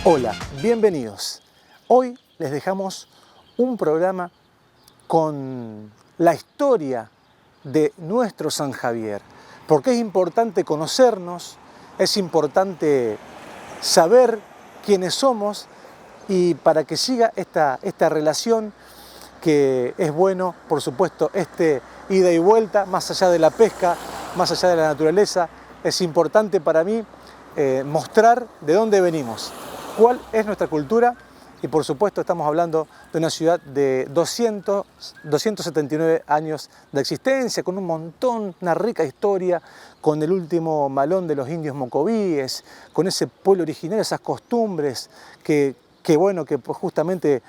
Hola, bienvenidos. Hoy les dejamos un programa con la historia de nuestro San Javier, porque es importante conocernos, es importante saber quiénes somos y para que siga esta relación que es bueno, por supuesto, ida y vuelta, más allá de la pesca, más allá de la naturaleza, es importante para mí mostrar de dónde venimos, cuál es nuestra cultura y por supuesto estamos hablando de una ciudad de 279 años de existencia, con un montón, una rica historia, con el último malón de los indios mocovíes, con ese pueblo originario, esas costumbres que justamente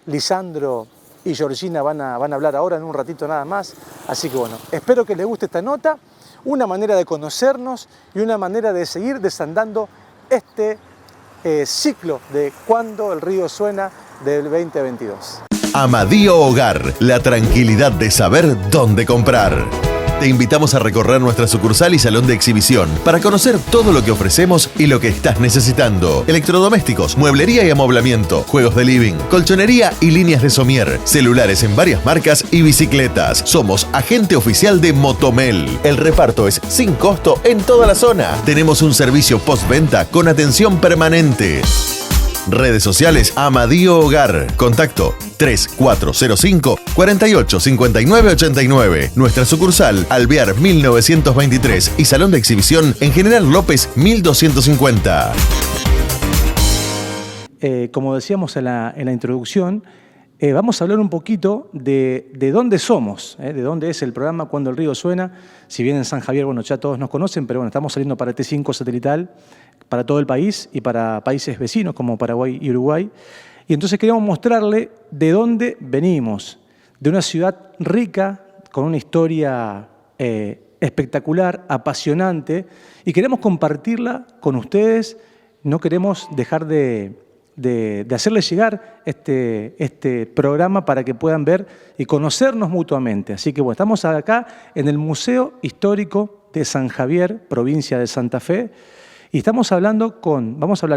Lisandro y Georgina van a hablar ahora en un ratito nada más. Así que bueno, espero que les guste esta nota, una manera de conocernos y una manera de seguir desandando este ciclo de Cuando el río suena del 2022. Amadío Hogar, la tranquilidad de saber dónde comprar. Te invitamos a recorrer nuestra sucursal y salón de exhibición para conocer todo lo que ofrecemos y lo que estás necesitando. Electrodomésticos, mueblería y amoblamiento, juegos de living, colchonería y líneas de somier, celulares en varias marcas y bicicletas. Somos agente oficial de Motomel. El reparto es sin costo en toda la zona. Tenemos un servicio postventa con atención permanente. Redes sociales Amadío Hogar. Contacto 3405 48 59 89. Nuestra sucursal Alvear 1923 y salón de exhibición en General López 1250. Como decíamos en la introducción, vamos a hablar un poquito de dónde somos, de dónde es el programa Cuando el río suena. Si bien en San Javier, bueno, ya todos nos conocen, pero bueno, estamos saliendo para T5 satelital, para todo el país y para países vecinos como Paraguay y Uruguay. Y entonces queríamos mostrarle de dónde venimos, de una ciudad rica, con una historia espectacular, apasionante, y queremos compartirla con ustedes. No queremos dejar de hacerles llegar este programa para que puedan ver y conocernos mutuamente. Así que bueno, estamos acá en el Museo Histórico de San Javier, provincia de Santa Fe, y vamos a hablar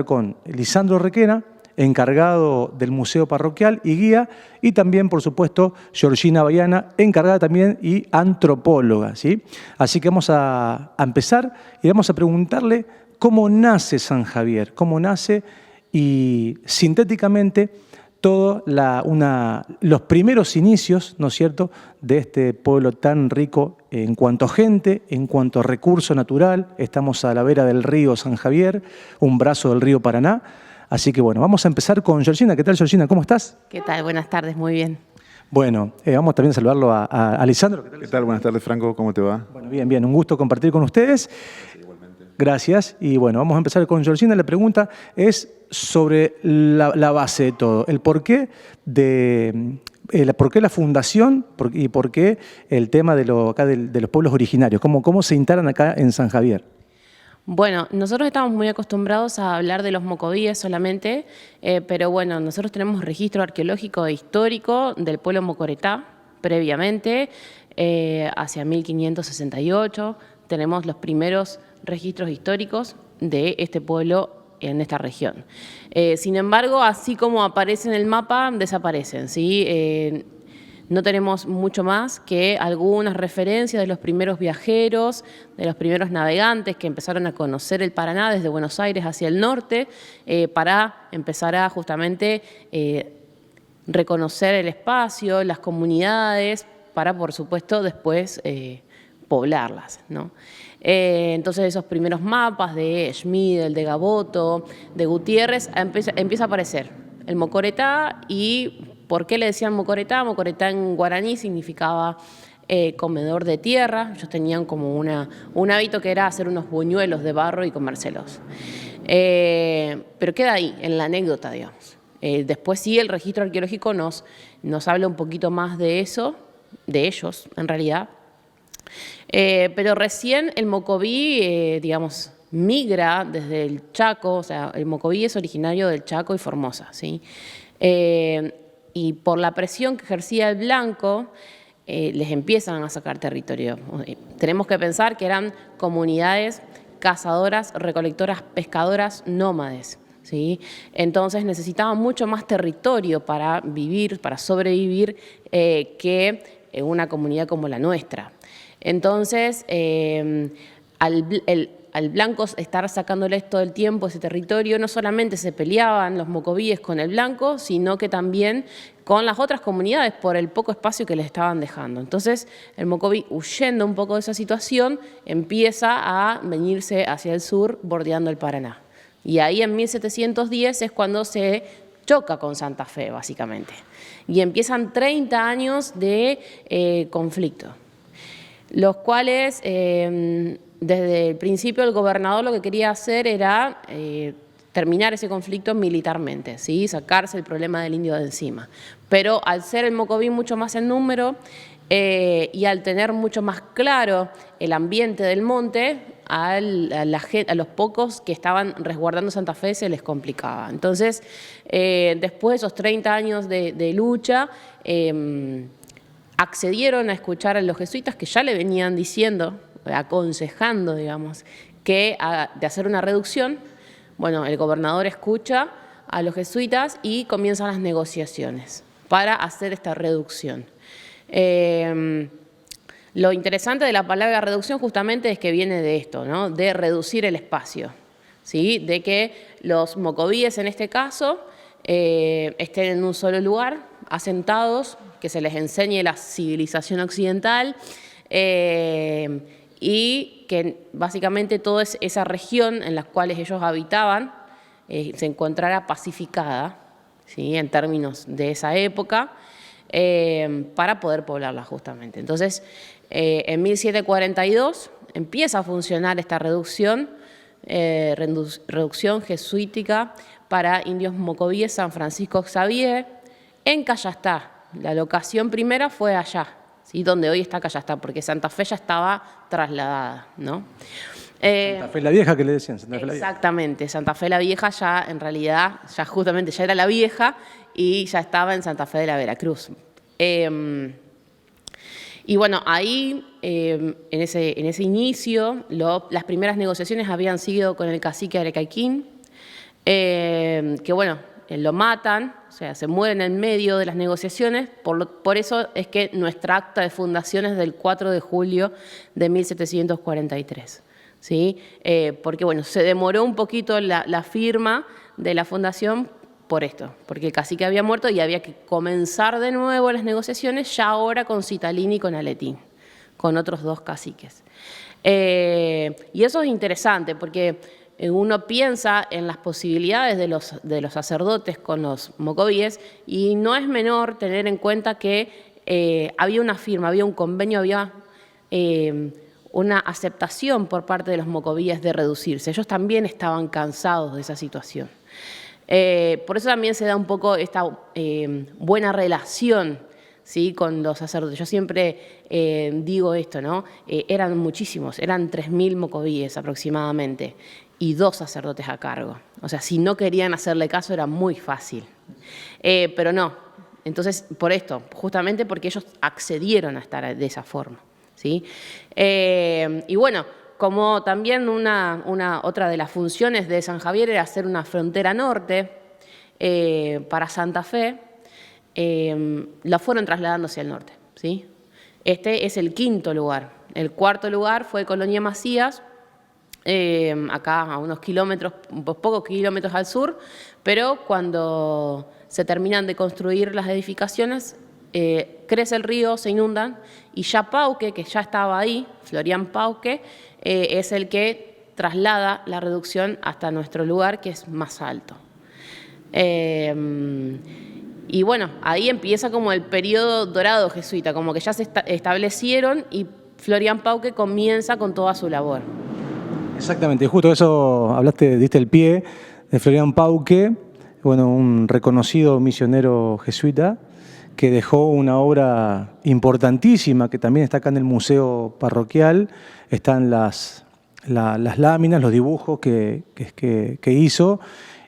con Lisandro Requena, encargado del Museo Parroquial y guía, y también, por supuesto, Georgina Baiana, encargada también y antropóloga, ¿sí? Así que vamos a empezar y vamos a preguntarle cómo nace San Javier, cómo nace y sintéticamente los primeros inicios, ¿no es cierto?, de este pueblo tan rico en cuanto a gente, en cuanto a recurso natural. Estamos a la vera del río San Javier, un brazo del río Paraná. Así que bueno, vamos a empezar con Georgina. ¿Qué tal, Georgina? ¿Cómo estás? ¿Qué tal? Buenas tardes, muy bien. Bueno, vamos también a saludarlo a Lisandro. ¿Qué tal? Buenas tardes, Franco. ¿Cómo te va? Bueno, bien. Un gusto compartir con ustedes. Gracias. Y bueno, vamos a empezar con Georgina. La pregunta es sobre la base de todo, el porqué por qué la fundación y por qué el tema de los pueblos originarios, cómo se instalan acá en San Javier. Bueno, nosotros estamos muy acostumbrados a hablar de los mocovíes solamente, pero bueno, nosotros tenemos registro arqueológico e histórico del pueblo mocoretá previamente, hacia 1568, tenemos los primeros registros históricos de este pueblo en esta región. Sin embargo, así como aparece en el mapa, desaparecen, ¿sí? No tenemos mucho más que algunas referencias de los primeros viajeros, de los primeros navegantes que empezaron a conocer el Paraná desde Buenos Aires hacia el norte, para empezar a justamente reconocer el espacio, las comunidades, para por supuesto después poblarlas, ¿no? Entonces esos primeros mapas de Schmidl, de Gaboto, de Gutiérrez, empieza a aparecer el mocoretá. ¿Y por qué le decían mocoretá? Mocoretá en guaraní significaba comedor de tierra. Ellos tenían como un hábito que era hacer unos buñuelos de barro y comérselos. Pero queda ahí, en la anécdota, digamos. Después sí, el registro arqueológico nos habla un poquito más de eso, de ellos en realidad. Pero recién el mocoví, digamos, migra desde el Chaco, o sea, el mocoví es originario del Chaco y Formosa, ¿sí? Y por la presión que ejercía el blanco, les empiezan a sacar territorio. Tenemos que pensar que eran comunidades cazadoras, recolectoras, pescadoras, nómades, ¿sí? Entonces necesitaban mucho más territorio para vivir, para sobrevivir, que una comunidad como la nuestra. Entonces, al blanco estar sacándoles todo el tiempo ese territorio, no solamente se peleaban los mocovíes con el blanco, sino que también con las otras comunidades por el poco espacio que les estaban dejando. Entonces, el mocoví, huyendo un poco de esa situación, empieza a venirse hacia el sur, bordeando el Paraná. Y ahí en 1710 es cuando se choca con Santa Fe, básicamente. Y empiezan 30 años de conflicto, los cuales desde el principio el gobernador lo que quería hacer era terminar ese conflicto militarmente, ¿sí? Sacarse el problema del indio de encima. Pero al ser el mocoví mucho más en número y al tener mucho más claro el ambiente del monte, a los pocos que estaban resguardando Santa Fe se les complicaba. Entonces, después de esos 30 años de lucha, accedieron a escuchar a los jesuitas que ya le venían diciendo, aconsejando, digamos, de hacer una reducción. Bueno, el gobernador escucha a los jesuitas y comienzan las negociaciones para hacer esta reducción. Lo interesante de la palabra reducción justamente es que viene de esto, ¿no? De reducir el espacio, ¿sí? De que los mocovíes en este caso estén en un solo lugar, asentados, que se les enseñe la civilización occidental y que básicamente toda esa región en la cual ellos habitaban se encontrara pacificada, ¿sí? En términos de esa época, para poder poblarla justamente. Entonces, en 1742 empieza a funcionar esta reducción jesuítica para indios mocovíes San Francisco Xavier en Cayastá. La locación primera fue allá, ¿sí? Donde hoy está Cayastá, porque Santa Fe ya estaba trasladada, ¿no? Santa Fe la Vieja, que le decían, Santa Fe la Vieja. Exactamente, Santa Fe la Vieja ya en realidad, ya justamente ya era la Vieja y ya estaba en Santa Fe de la Veracruz. Y bueno, ahí, en ese inicio, las primeras negociaciones habían sido con el cacique Arecaiquín, que bueno, lo matan, o sea, se mueren en medio de las negociaciones, por eso es que nuestra acta de fundación es del 4 de julio de 1743. ¿Sí? Porque bueno, se demoró un poquito la firma de la fundación por esto, porque el cacique había muerto y había que comenzar de nuevo las negociaciones, ya ahora con Citalini y con Aletín, con otros dos caciques. Y eso es interesante, porque uno piensa en las posibilidades de los sacerdotes con los mocovíes y no es menor tener en cuenta que había una firma, había un convenio, había una aceptación por parte de los mocovíes de reducirse. Ellos también estaban cansados de esa situación. Por eso también se da un poco esta buena relación, ¿sí? Con los sacerdotes. Yo siempre digo esto, ¿no? Eran muchísimos, eran 3.000 mocovíes aproximadamente y 2 sacerdotes a cargo. O sea, si no querían hacerle caso era muy fácil. Pero no. Entonces, por esto, justamente porque ellos accedieron a estar de esa forma, ¿sí? Y bueno, como también otra de las funciones de San Javier era hacer una frontera norte para Santa Fe, la fueron trasladando hacia el norte, ¿sí? Este es el 5.º lugar. El 4.º lugar fue Colonia Macías, acá a unos kilómetros, pocos kilómetros al sur, pero cuando se terminan de construir las edificaciones, crece el río, se inundan, y ya Pauque, que ya estaba ahí, Florián Pauque, es el que traslada la reducción hasta nuestro lugar, que es más alto. Y bueno, ahí empieza como el periodo dorado jesuita, como que ya se establecieron y Florián Pauque comienza con toda su labor. Exactamente, justo eso diste el pie de Florián Pauque, bueno, un reconocido misionero jesuita que dejó una obra importantísima que también está acá en el Museo Parroquial. Están las láminas, los dibujos que hizo.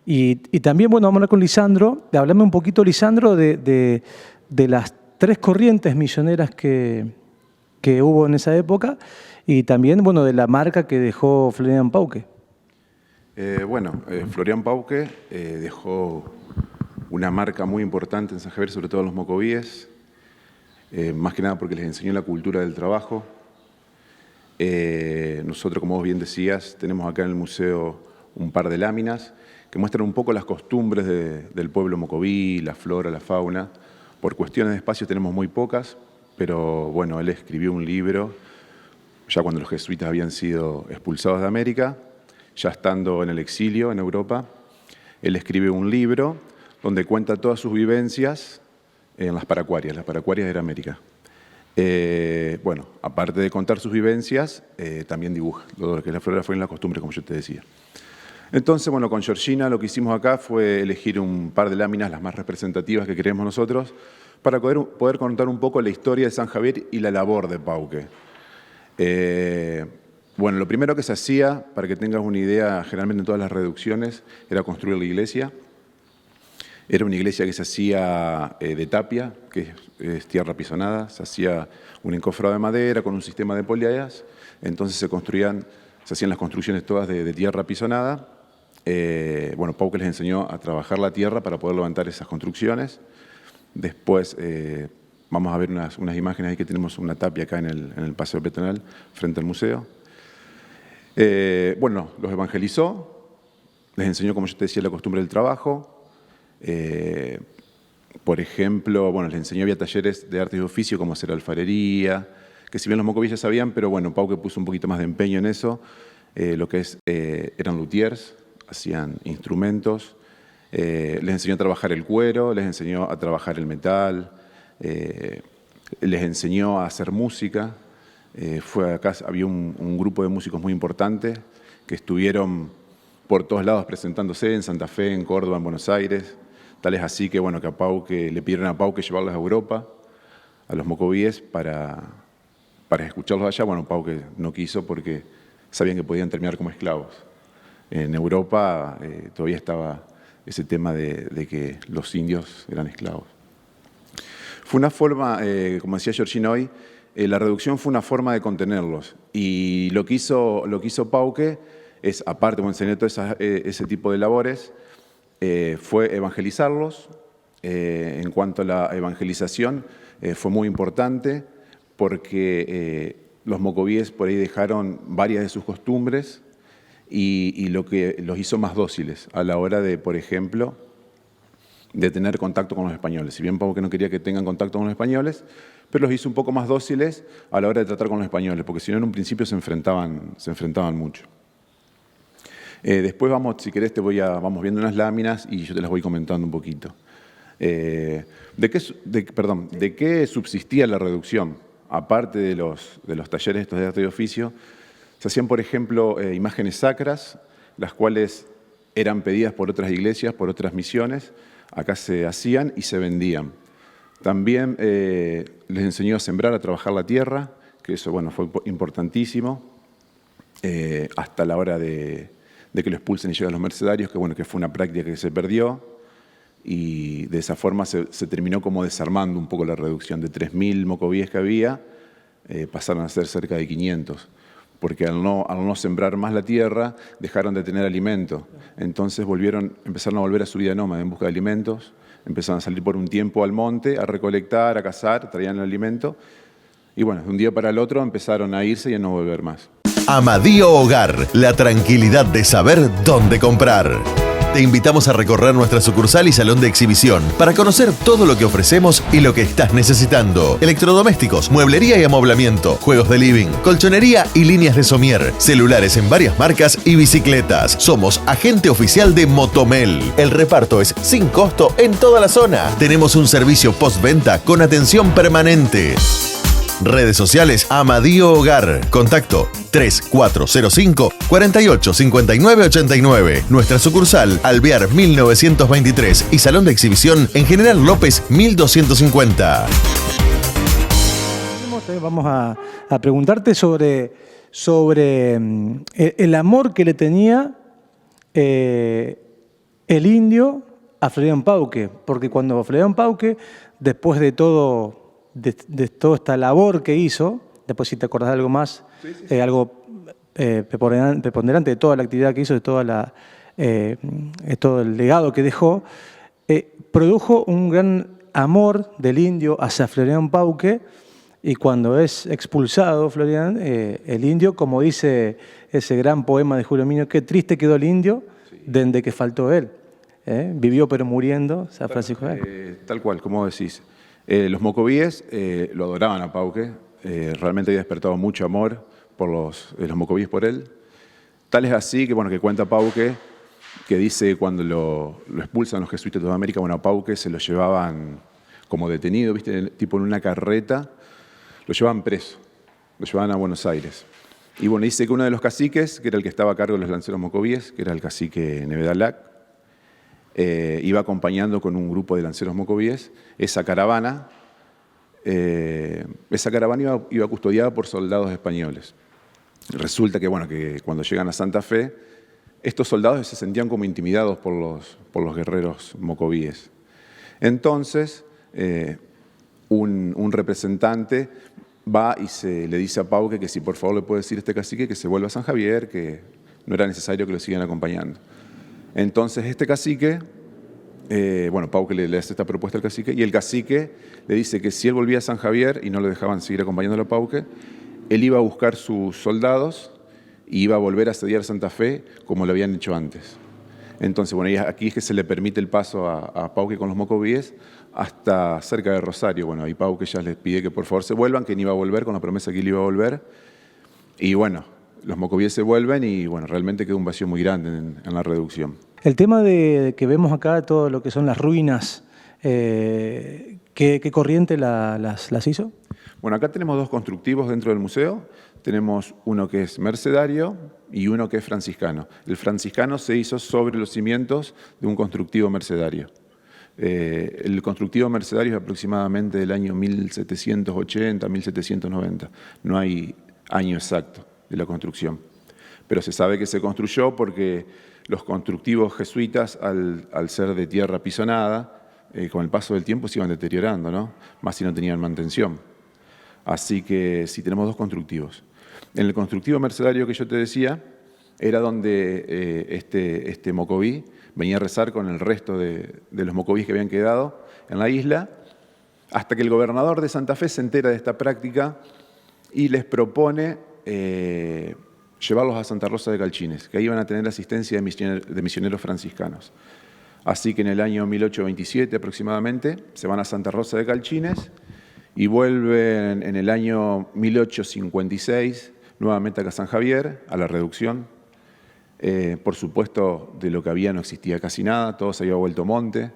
Y también, bueno, vamos a hablar con Lisandro. Háblame un poquito, Lisandro, de las 3 corrientes misioneras que hubo en esa época y también, bueno, de la marca que dejó Florián Pauque. Florian Pauque dejó una marca muy importante en San Javier, sobre todo en los mocovíes, más que nada porque les enseñó la cultura del trabajo. Nosotros, como vos bien decías, tenemos acá en el museo un par de láminas que muestran un poco las costumbres del pueblo mocoví, la flora, la fauna. Por cuestiones de espacio tenemos muy pocas, pero bueno, él escribió un libro ya cuando los jesuitas habían sido expulsados de América, ya estando en el exilio en Europa. Él escribe un libro donde cuenta todas sus vivencias en las paracuarias de América. Aparte de contar sus vivencias, también dibuja todo lo que es la flora, fauna y la costumbre, como yo te decía. Entonces, con Georgina lo que hicimos acá fue elegir un par de láminas, las más representativas que queremos nosotros, para poder contar un poco la historia de San Javier y la labor de Pauque. Lo primero que se hacía, para que tengas una idea, generalmente en todas las reducciones, era construir la iglesia. Era una iglesia que se hacía de tapia, que es tierra pisonada, se hacía un encofrado de madera con un sistema de poleas, entonces se hacían las construcciones todas de tierra pisonada. Pauque les enseñó a trabajar la tierra para poder levantar esas construcciones. Después vamos a ver unas imágenes ahí que tenemos una tapia acá en el paseo peatonal frente al museo. Los evangelizó, les enseñó, como yo te decía, la costumbre del trabajo. Por ejemplo, les enseñó, había talleres de arte y oficio como hacer alfarería, que si bien los mocovíes ya sabían, pero Pauque puso un poquito más de empeño en eso. Eran luthiers, hacían instrumentos, les enseñó a trabajar el cuero, les enseñó a trabajar el metal, les enseñó a hacer música. Acá había un grupo de músicos muy importante que estuvieron por todos lados presentándose en Santa Fe, en Córdoba, en Buenos Aires. Tal es así que, que a Pauque, le pidieron a Pauque llevarlos a Europa, a los mocovíes, para escucharlos allá. Pauque no quiso porque sabían que podían terminar como esclavos. En Europa todavía estaba ese tema de que los indios eran esclavos. Fue una forma, como decía Georgina hoy, la reducción fue una forma de contenerlos. Y lo que hizo Pauque es, aparte de enseñar todo ese tipo de labores, fue evangelizarlos. En cuanto a la evangelización, fue muy importante porque los mocovíes por ahí dejaron varias de sus costumbres y lo que los hizo más dóciles a la hora de, por ejemplo, de tener contacto con los españoles. Si bien Pauque no quería que tengan contacto con los españoles, pero los hizo un poco más dóciles a la hora de tratar con los españoles, porque si no en un principio se enfrentaban mucho. Después si querés vamos viendo unas láminas y yo te las voy comentando un poquito. ¿De qué subsistía la reducción? Aparte de los talleres estos de arte y oficio, se hacían, por ejemplo, imágenes sacras, las cuales eran pedidas por otras iglesias, por otras misiones. Acá se hacían y se vendían. También les enseñó a sembrar, a trabajar la tierra, que eso fue importantísimo, hasta la hora de que lo expulsen y lleguen los mercedarios, que fue una práctica que se perdió. Y de esa forma se terminó como desarmando un poco la reducción. De 3.000 mocovíes que había, pasaron a ser cerca de 500. Porque al no sembrar más la tierra, dejaron de tener alimento. Entonces empezaron a volver a su vida nómada en busca de alimentos, empezaron a salir por un tiempo al monte, a recolectar, a cazar, traían el alimento, y de un día para el otro empezaron a irse y a no volver más. Amadío Hogar, la tranquilidad de saber dónde comprar. Te invitamos a recorrer nuestra sucursal y salón de exhibición para conocer todo lo que ofrecemos y lo que estás necesitando. Electrodomésticos, mueblería y amoblamiento, juegos de living, colchonería y líneas de somier, celulares en varias marcas y bicicletas. Somos agente oficial de Motomel. El reparto es sin costo en toda la zona. Tenemos un servicio postventa con atención permanente. Redes sociales Amadío Hogar. Contacto 3405-485989. Nuestra sucursal Alvear 1923 y salón de exhibición en General López 1250. Vamos a preguntarte sobre el amor que le tenía el indio a Florian Pauque, porque cuando Florian Pauque, después de toda esta labor que hizo, después si te acordás de algo más, algo preponderante de toda la actividad que hizo, de todo el legado que dejó, produjo un gran amor del indio hacia Florián Pauque, y cuando es expulsado Florián, el indio, como dice ese gran poema de Julio Minio, qué triste quedó el indio desde que faltó él. Vivió pero muriendo, San Francisco. Tal cual, como decís. Los mocovíes lo adoraban a Pauque, realmente había despertado mucho amor por los mocovíes por él. Tal es así que, bueno, que cuenta Pauque, que dice cuando lo expulsan los jesuitas de toda América, bueno, a Pauque se lo llevaban como detenido, ¿viste? Tipo en una carreta, lo llevaban preso, lo llevaban a Buenos Aires. Y bueno, dice que uno de los caciques, que era el que estaba a cargo de los lanceros mocovíes, que era el cacique Nevedalac, iba acompañando con un grupo de lanceros mocovíes esa caravana. Esa caravana iba custodiada por soldados españoles. Resulta que, bueno, que cuando llegan a Santa Fe, estos soldados se sentían como intimidados por los guerreros mocovíes. Entonces, un representante va y le dice a Pauque que si por favor le puede decir a este cacique que se vuelva a San Javier, que no era necesario que lo sigan acompañando. Entonces este cacique, bueno, Pauque le hace esta propuesta al cacique, y el cacique le dice que si él volvía a San Javier y no lo dejaban seguir acompañándolo a Pauque, él iba a buscar sus soldados y iba a volver a asediar Santa Fe como lo habían hecho antes. Entonces, bueno, aquí es que se le permite el paso a Pauque con los mocovíes hasta cerca de Rosario. Bueno, ahí Pauque ya les pide que por favor se vuelvan, que él iba a volver, con la promesa que él iba a volver. Y bueno, los mocovíes se vuelven y bueno, realmente quedó un vacío muy grande en la reducción. El tema de que vemos acá, todo lo que son las ruinas, ¿qué corriente las hizo? Bueno, acá tenemos dos constructivos dentro del museo. Tenemos uno que es mercedario y uno que es franciscano. El franciscano se hizo sobre los cimientos de un constructivo mercedario. El constructivo mercedario es aproximadamente del año 1780, 1790. No hay año exacto de la construcción. Pero se sabe que se construyó porque los constructivos jesuitas, al ser de tierra pisonada, con el paso del tiempo se iban deteriorando, ¿no? Más si no tenían mantención. Así que sí, tenemos dos constructivos. En el constructivo mercedario que yo te decía, era donde este mocoví venía a rezar con el resto de los mocovíes que habían quedado en la isla, hasta que el gobernador de Santa Fe se entera de esta práctica y les propone llevarlos a Santa Rosa de Calchines, que ahí iban a tener asistencia de misioneros franciscanos. Así que en el año 1827 aproximadamente se van a Santa Rosa de Calchines y vuelven en el año 1856 nuevamente acá a San Javier, a la reducción. Por supuesto, de lo que había no existía casi nada, todo se había vuelto monte,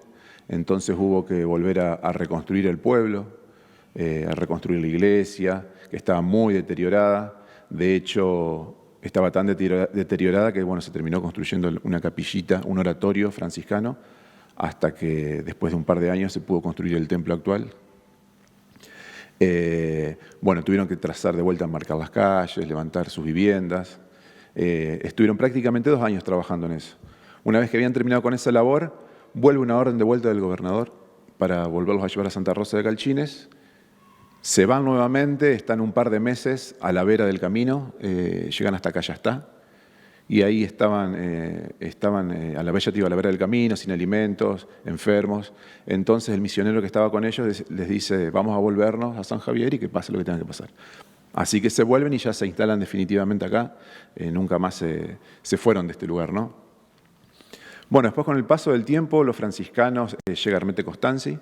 entonces hubo que volver a reconstruir el pueblo, a reconstruir la iglesia, que estaba muy deteriorada. De hecho, estaba tan deteriorada que bueno, se terminó construyendo una capillita, un oratorio franciscano, hasta que después de un par de años se pudo construir el templo actual. Bueno, tuvieron que trazar de vuelta, marcar las calles, levantar sus viviendas. Estuvieron prácticamente 2 años trabajando en eso. Una vez que habían terminado con esa labor, vuelve una orden de vuelta del gobernador para volverlos a llevar a Santa Rosa de Calchines. Se van nuevamente, están un par de meses a la vera del camino, llegan hasta Callastá, y ahí estaban a la vera del camino, sin alimentos, enfermos. Entonces el misionero que estaba con ellos les dice, vamos a volvernos a San Javier y que pase lo que tenga que pasar. Así que se vuelven y ya se instalan definitivamente acá, nunca más se fueron de este lugar, ¿no? Bueno, después con el paso del tiempo, los franciscanos, llega Hermete Costanzi,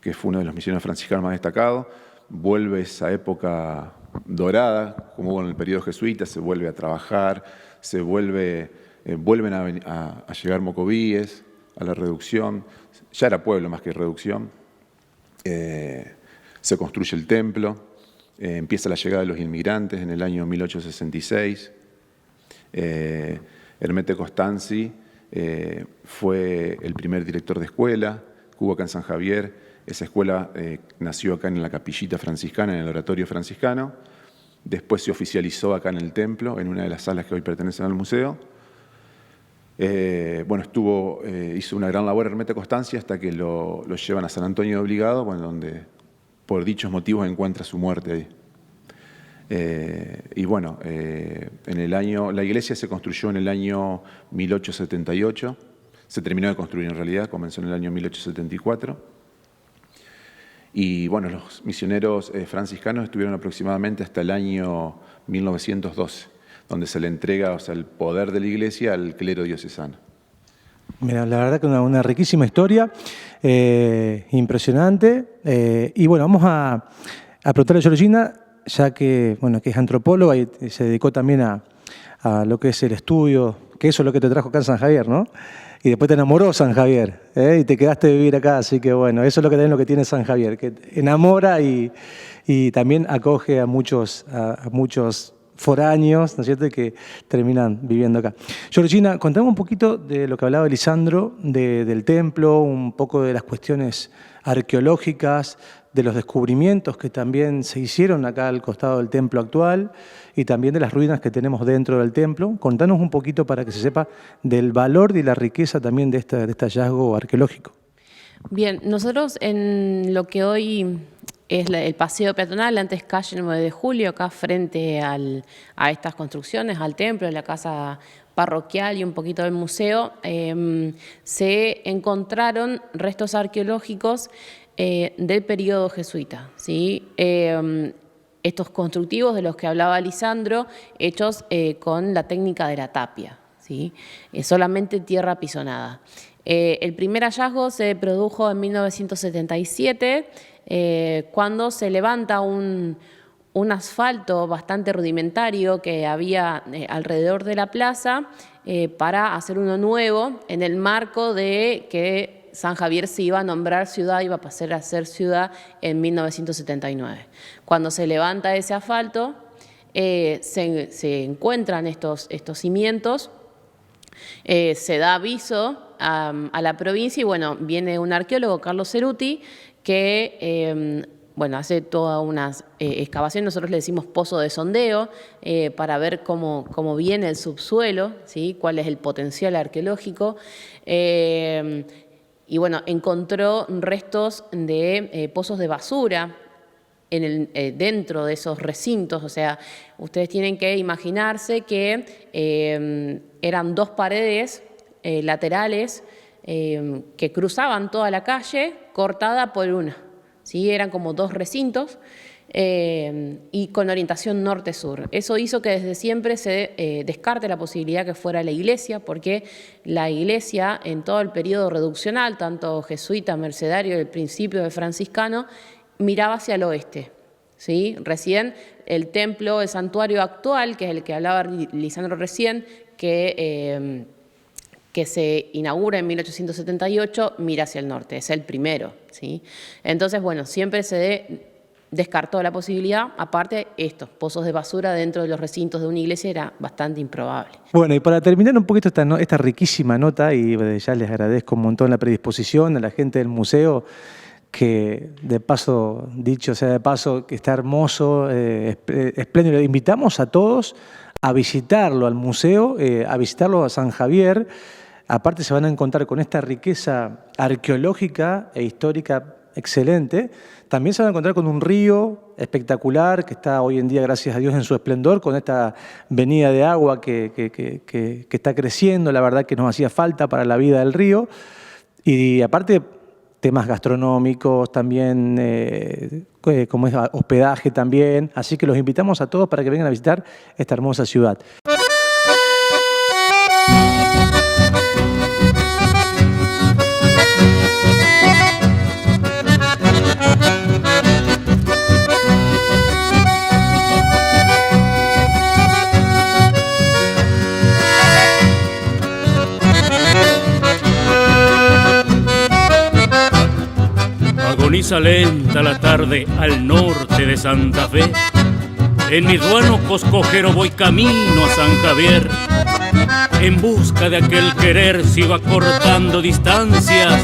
que fue uno de los misioneros franciscanos más destacados, vuelve esa época dorada, como hubo en el periodo jesuita, se vuelve a trabajar, vuelven a llegar mocovíes, a la reducción, ya era pueblo más que reducción, se construye el templo, empieza la llegada de los inmigrantes en el año 1866, Hermete Costanzi fue el primer director de escuela, que hubo acá en San Javier. Esa escuela nació acá en la capillita franciscana, en el oratorio franciscano. Después se oficializó acá en el templo, en una de las salas que hoy pertenecen al museo. Bueno, hizo una gran labor Hermete Costanzi hasta que lo llevan a San Antonio de Obligado, bueno, donde por dichos motivos encuentra su muerte ahí. Y bueno, la iglesia se construyó en el año 1878, se terminó de construir en realidad, comenzó en el año 1874. Y bueno, los misioneros franciscanos estuvieron aproximadamente hasta el año 1912, donde se le entrega, o sea, el poder de la iglesia al clero diocesano. Mira, la verdad que una riquísima historia, impresionante. Y bueno, vamos a preguntarle a Georgina, ya que, bueno, que es antropóloga y se dedicó también a lo que es el estudio, que eso es lo que te trajo acá en San Javier, ¿no? Y después te enamoró San Javier, y te quedaste a vivir acá, así que bueno, eso es lo que tiene San Javier, que enamora y también acoge a muchos foráneos, ¿no es cierto?, y que terminan viviendo acá. Georgina, contame un poquito de lo que hablaba Lisandro, del templo, un poco de las cuestiones arqueológicas, de los descubrimientos que también se hicieron acá al costado del templo actual y también de las ruinas que tenemos dentro del templo. Contanos un poquito para que se sepa del valor y la riqueza también de este hallazgo arqueológico. Bien, nosotros en lo que hoy es el paseo peatonal, antes calle 9 de Julio, acá frente a estas construcciones, al templo, la casa parroquial y un poquito del museo, se encontraron restos arqueológicos del periodo jesuita, ¿sí? Estos constructivos de los que hablaba Lisandro, hechos con la técnica de la tapia, ¿sí? Solamente tierra apisonada. El primer hallazgo se produjo en 1977, cuando se levanta un asfalto bastante rudimentario que había alrededor de la plaza para hacer uno nuevo en el marco de que San Javier se iba a nombrar ciudad, iba a pasar a ser ciudad en 1979. Cuando se levanta ese asfalto, se encuentran estos cimientos, se da aviso a la provincia y bueno, viene un arqueólogo, Carlos Ceruti, que hace todas unas excavaciones, nosotros le decimos pozo de sondeo, para ver cómo viene el subsuelo, ¿sí? Cuál es el potencial arqueológico. Y bueno, encontró restos de pozos de basura dentro de esos recintos. O sea, ustedes tienen que imaginarse que eran dos paredes laterales que cruzaban toda la calle, cortada por una, ¿sí? Eran como dos recintos y con orientación norte-sur. Eso hizo que desde siempre se descarte la posibilidad que fuera la iglesia, porque la iglesia en todo el periodo reduccional, tanto jesuita, mercedario, el principio de franciscano, miraba hacia el oeste, ¿sí? Recién el templo, el santuario actual, que es el que hablaba Lisandro recién, que se inaugura en 1878, mira hacia el norte, es el primero, ¿sí? Entonces, bueno, siempre se descartó la posibilidad, aparte estos pozos de basura dentro de los recintos de una iglesia era bastante improbable. Bueno, y para terminar un poquito esta riquísima nota, y ya les agradezco un montón la predisposición a la gente del museo, que de paso, dicho sea de paso, que está hermoso, espléndido. Invitamos a todos a visitarlo al museo, a visitarlo a San Javier. Aparte se van a encontrar con esta riqueza arqueológica e histórica excelente. También se van a encontrar con un río espectacular que está hoy en día, gracias a Dios, en su esplendor, con esta venida de agua que está creciendo. La verdad que nos hacía falta para la vida del río. Y aparte, temas gastronómicos también, como es hospedaje también. Así que los invitamos a todos para que vengan a visitar esta hermosa ciudad. Agoniza lenta la tarde al norte de Santa Fe. En mi ruano coscojero voy camino a San Javier. En busca de aquel querer sigo acortando distancias,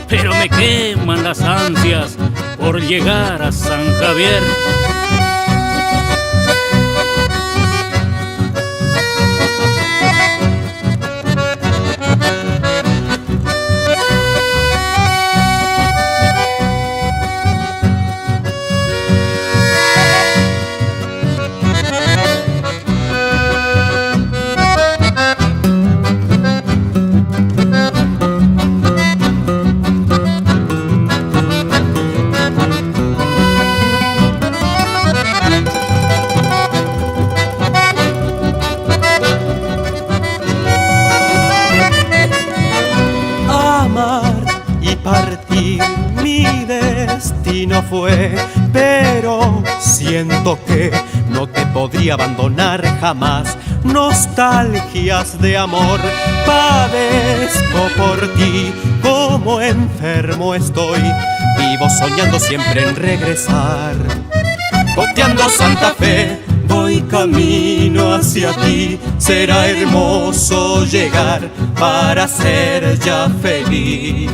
pero me queman las ansias por llegar a San Javier. así no fue, pero siento que no te podría abandonar jamás. Nostalgias de amor, padezco por ti, como enfermo estoy, vivo soñando siempre en regresar. Costeando Santa Fe, voy camino hacia ti, será hermoso llegar para ser ya feliz.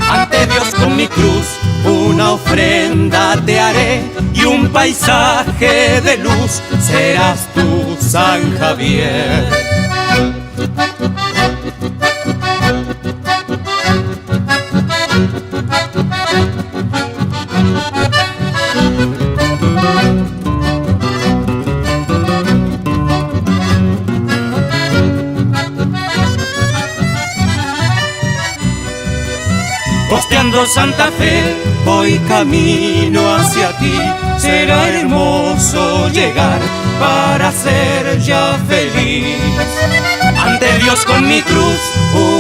Ante Dios con mi cruz, una ofrenda te haré y un paisaje de luz serás tú, San Javier. Costeando Santa Fe, voy camino hacia ti, será hermoso llegar para ser ya feliz. Ante Dios con mi cruz,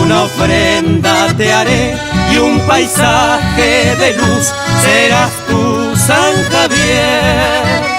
una ofrenda te haré y un paisaje de luz serás tú, San Javier.